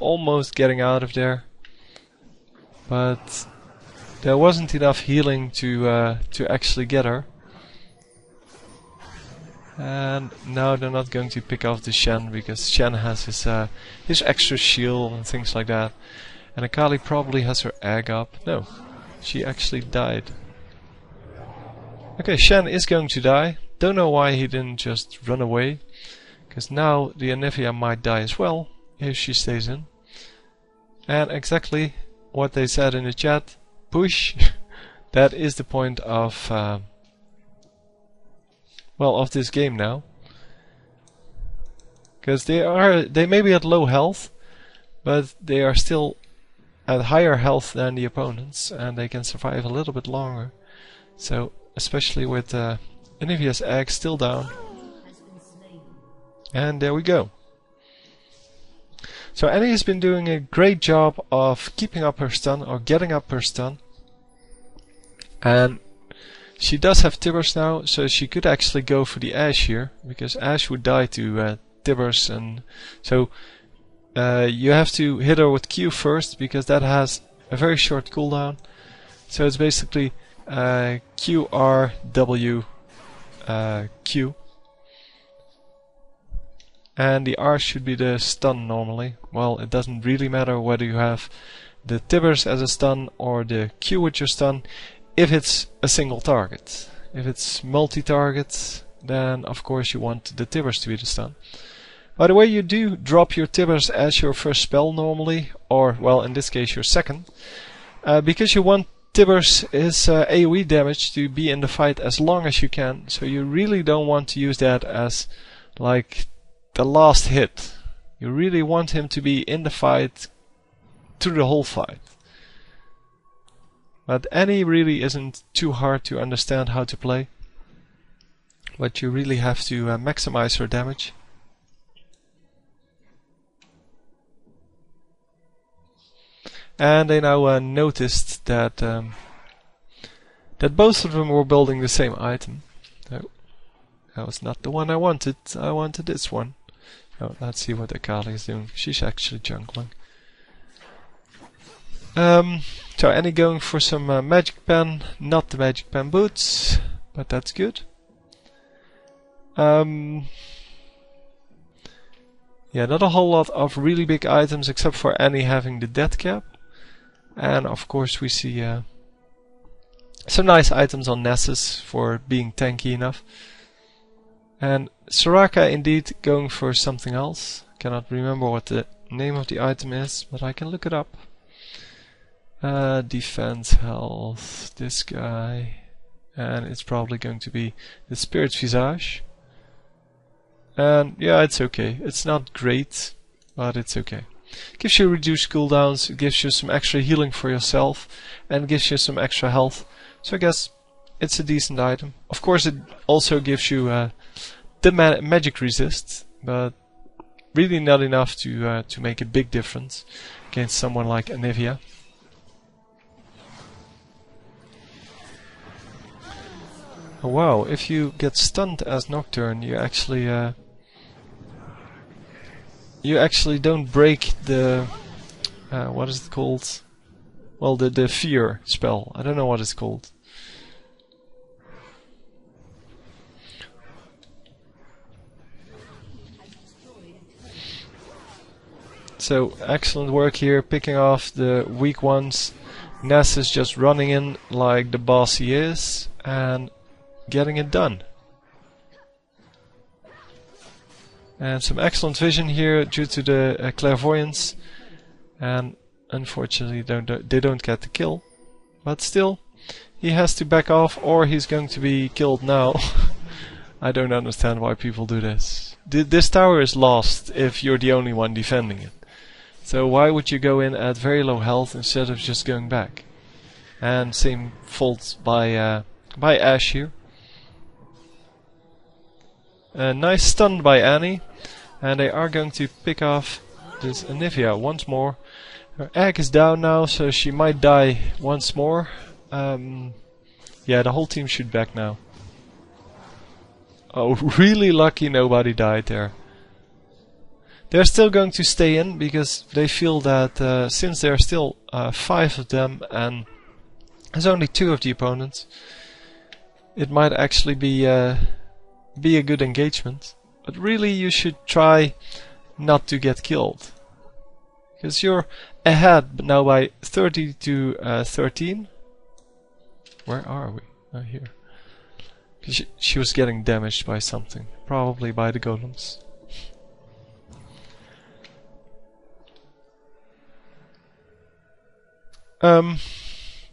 almost getting out of there, but there wasn't enough healing to actually get her. And now they're not going to pick off the Shen because Shen has his extra shield and things like that. And Akali probably has her egg up. No, she actually died. Okay, Shen is going to die. Don't know why he didn't just run away, because now the Anivia might die as well if she stays in. And exactly what they said in the chat, push. That is the point of well, of this game now, because they may be at low health, but they are still at higher health than the opponents, and they can survive a little bit longer. So especially with Anivia's egg still down, and there we go. So Annie has been doing a great job of keeping up her stun, or getting up her stun, and she does have Tibbers now, so she could actually go for the Ashe here, because Ashe would die to Tibbers, and so you have to hit her with Q first, because that has a very short cooldown. So it's basically Q, R, W, Q. And the R should be the stun normally. Well, it doesn't really matter whether you have the Tibbers as a stun or the Q with your stun, if it's a single target. If it's multi-target, then of course you want the Tibbers to be the stun. By the way, you do drop your Tibbers as your first spell normally, or well, in this case your second, because you want Tibbers is AoE damage to be in the fight as long as you can, so you really don't want to use that as like the last hit. You really want him to be in the fight through the whole fight. But Annie really isn't too hard to understand how to play, but you really have to maximize her damage. And they now noticed that that both of them were building the same item. No, that was not the one I wanted. I wanted this one. Oh, let's see what Akali is doing. She's actually jungling. So Annie going for some magic pen, not the magic pen boots, but that's good. Yeah, not a whole lot of really big items except for Annie having the death cap. And of course we see some nice items on Nessus for being tanky enough. And Soraka indeed going for something else. Cannot remember what the name of the item is, but I can look it up. Defense, health, this guy, and it's probably going to be the Spirit Visage. And yeah, it's okay. It's not great, but it's okay. Gives you reduced cooldowns, it gives you some extra healing for yourself, and gives you some extra health. So I guess it's a decent item. Of course it also gives you the magic resist, but really not enough to make a big difference against someone like Anivia. Oh, wow, if you get stunned as Nocturne, you actually don't break the what is it called? Well, the fear spell. I don't know what it's called. So excellent work here, picking off the weak ones. Ness is just running in like the boss he is and getting it done. And some excellent vision here due to the clairvoyance, and unfortunately they don't get the kill, but still he has to back off or he's going to be killed now. I don't understand why people do this. This tower is lost if you're the only one defending it, so why would you go in at very low health instead of just going back? And same fault by Ashe here. Nice stun by Annie, and they are going to pick off this Anivia once more. Her egg is down now, so she might die once more. Yeah, the whole team should back now. Oh, really lucky nobody died there. They're still going to stay in because they feel that since there are still 5 of them and there's only 2 of the opponents, it might actually be a good engagement. But really you should try not to get killed, because you're ahead now by 30 to 13. Where are we? Oh, here. She was getting damaged by something, probably by the golems.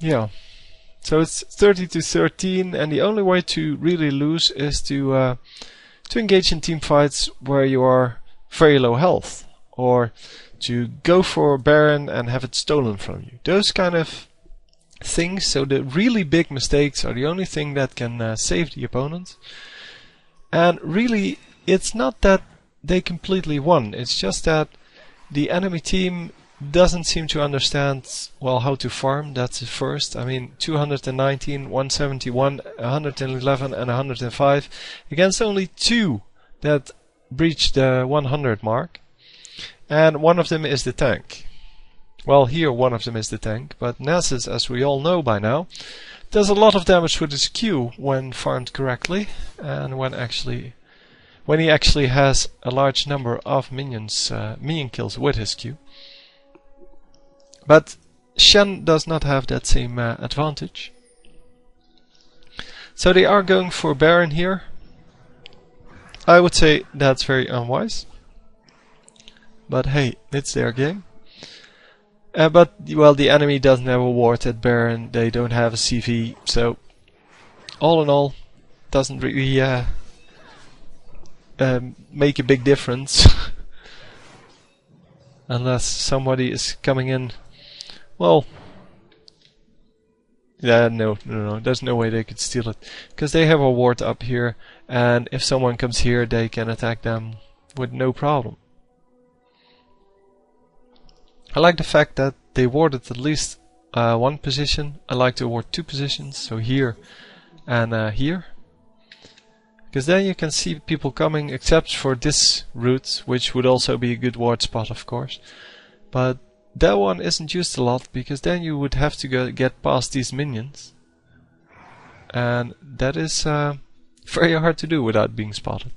Yeah. So it's 30 to 13, and the only way to really lose is to engage in team fights where you are very low health, or to go for Baron and have it stolen from you. Those kind of things. So the really big mistakes are the only thing that can save the opponent. And really, it's not that they completely won. It's just that the enemy team doesn't seem to understand well how to farm. That's the first. I mean, 219, 171, 111 and 105 against only 2 that breached the 100 mark, and one of them is the tank. Well, here one of them is the tank, but Nessus, as we all know by now, does a lot of damage with his Q when farmed correctly, and when he actually has a large number of minion kills with his Q. But Shen does not have that same advantage. So they are going for Baron here. I would say that's very unwise. But hey, it's their game. But well, the enemy doesn't have a ward at Baron. They don't have a CV. So all in all, doesn't really make a big difference. Unless somebody is coming in. Well, yeah, no, there's no way they could steal it, because they have a ward up here, and if someone comes here, they can attack them with no problem. I like the fact that they warded at least 1 position. I like to ward 2 positions, so here and here, because then you can see people coming, except for this route, which would also be a good ward spot, of course. But that one isn't used a lot, because then you would have to get past these minions, and that is very hard to do without being spotted.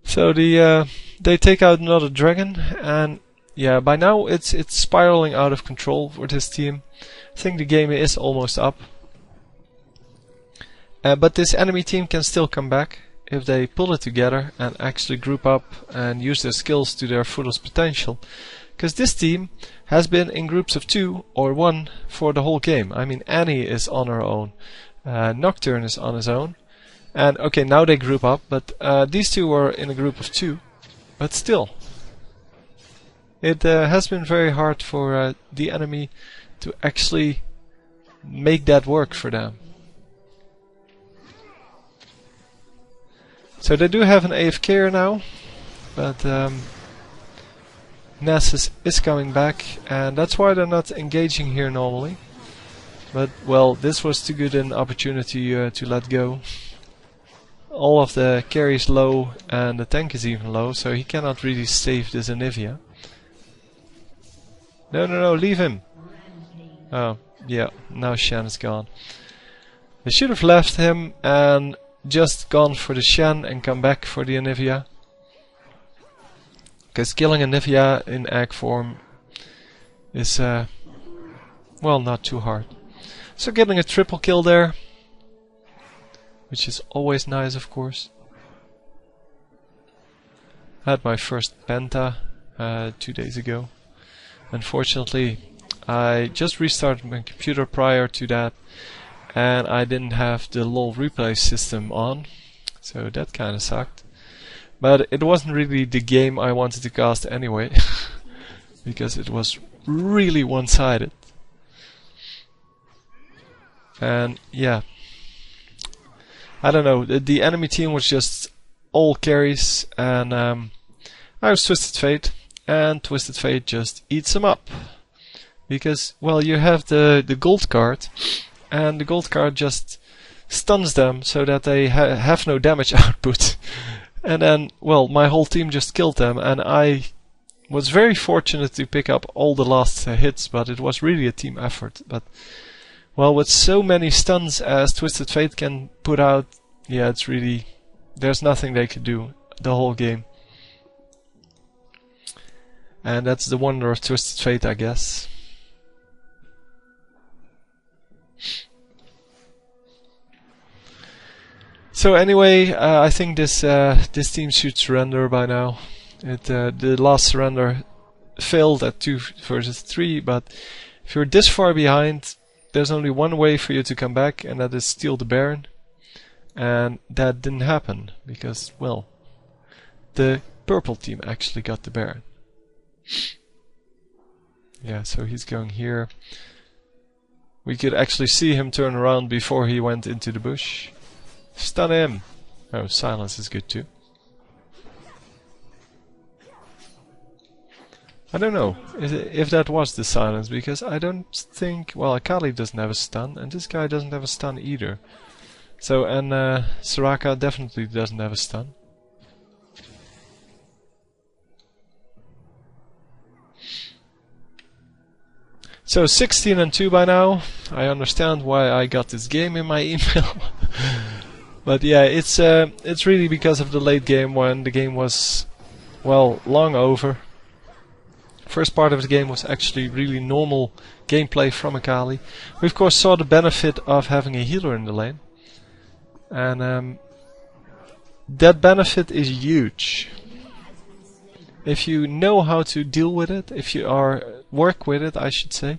So they take out another dragon, and yeah, by now it's spiraling out of control for this team. I think the game is almost up. But this enemy team can still come back if they pull it together and actually group up and use their skills to their fullest potential. Because this team has been in groups of 2 or 1 for the whole game. I mean, Annie is on her own, Nocturne is on his own, and okay, now they group up, but these 2 were in a group of 2. But still, it has been very hard for the enemy to actually make that work for them. So they do have an AFKer now, but Nessus is coming back, and that's why they're not engaging here normally. But well, this was too good an opportunity to let go. All of the carry is low, and the tank is even low, so he cannot really save this Anivia. No, leave him! Oh, yeah, now Shen is gone. They should have left him and just gone for the Shen and come back for the Anivia. Because killing Anivia in egg form is, well, not too hard. So getting a triple kill there, which is always nice, of course. I had my first penta 2 days ago. Unfortunately, I just restarted my computer prior to that, and I didn't have the LoL replay system on, so that kinda sucked. But it wasn't really the game I wanted to cast anyway, because it was really one-sided. And yeah, I don't know, the enemy team was just all carries, and I was Twisted Fate, and Twisted Fate just eats them up. because, well, you have the gold card, and the gold card just stuns them so that they have no damage output. And then, well, my whole team just killed them, and I was very fortunate to pick up all the last hits, but it was really a team effort. But, well, with so many stuns as Twisted Fate can put out, yeah, it's really, there's nothing they could do the whole game. And that's the wonder of Twisted Fate, I guess. So anyway, I think this team should surrender by now. The last surrender failed at 2 versus 3, but if you're this far behind, there's only one way for you to come back, and that is steal the Baron. And that didn't happen, because, well, the purple team actually got the Baron. Yeah, so he's going here. We could actually see him turn around before he went into the bush. Stun him! Oh, silence is good too. I don't know if that was the silence, because I don't think... Well, Akali doesn't have a stun, and this guy doesn't have a stun either. So, and Soraka definitely doesn't have a stun. So 16-2 by now. I understand why I got this game in my email. But yeah, it's really because of the late game when the game was, well, long over. First part of the game was actually really normal gameplay from Akali. We of course saw the benefit of having a healer in the lane. And that benefit is huge. If you know how to deal with it, if you work with it, I should say,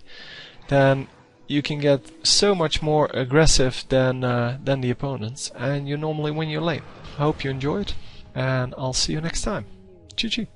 then you can get so much more aggressive than the opponents, and you normally win your lane. I hope you enjoyed, and I'll see you next time. GG.